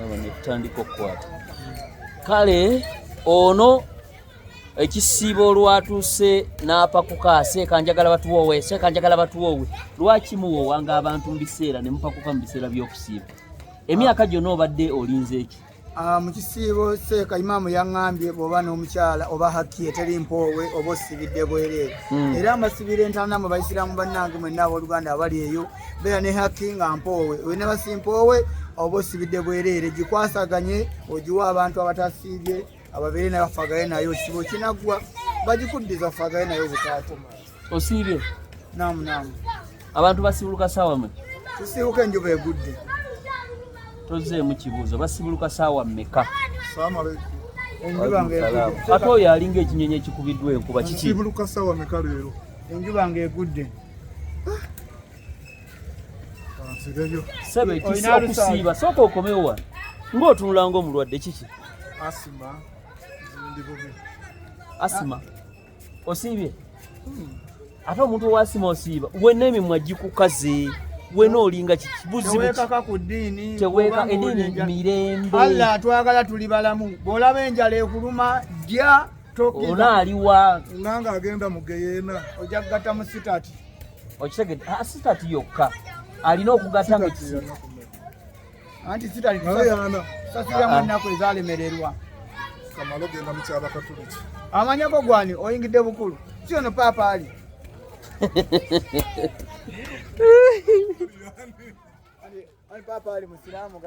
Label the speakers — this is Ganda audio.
Speaker 1: Netandika okukwata kale ono ekisiibo olwatuuse n'apakuka seekanjagala batuwoowe lwaki muwoowa nga abantu mu biseera ne mupakuka mu biseera by'okusiiba emyaka gyonna obadde olinze eki
Speaker 2: mu kisiibo seeka imaamu yaŋŋambye bw'oba n'omukyala oba hakki eteri mpoowe oba osibidde bwereere era amasibiro entaana mu baisiraamu bannange mwenna abooluganda abali eyo beera ne hakki nga mpoowe wena basimpoowe oba osibidde bwereere gikwasaganye ogiwa abantu abatasiibye ababeere nayo afagaye nayo ekisibo kinaggwa bagikuddiza afagaye nayo butaate
Speaker 1: osiibye
Speaker 2: naamu
Speaker 1: abantu basibuluka saawa mwe
Speaker 2: tusiibuka enjuba egudde
Speaker 1: tozeemu kibuuzo basibuluka saawa mmeka
Speaker 2: enjuba ng'egudde
Speaker 1: ate oyo alinga ekinyonyi ekikubiddwa enkuba kiki
Speaker 3: sibuluka saawa mmeka leero
Speaker 2: enjuba ng'egudde
Speaker 1: sebe okusiiba sooka okomewo ng'otunula ng'omulwadde kiki asima osiibye ate omuntu owasima osiiba wena emimwa gikukaze wena olinga
Speaker 2: teweekaka ku ddiini
Speaker 1: teweeka eddiini mirembe
Speaker 2: Allah atwagala tuli balamu bw'olaba enjala ekuluma jja
Speaker 1: onaaliwa
Speaker 3: nanga agenda mu geyeena
Speaker 2: ojja kugatta mu sitati
Speaker 1: okitegedde sitati yokka alina okugatta nga
Speaker 2: anti sitati
Speaker 3: yana
Speaker 2: sasiramu ennaku ezalemererwa
Speaker 3: kamala ogenda mu kyabakatuliki
Speaker 2: amanyako gwani oyingidde bukulu si ono paapa ali paapa ali musiraamu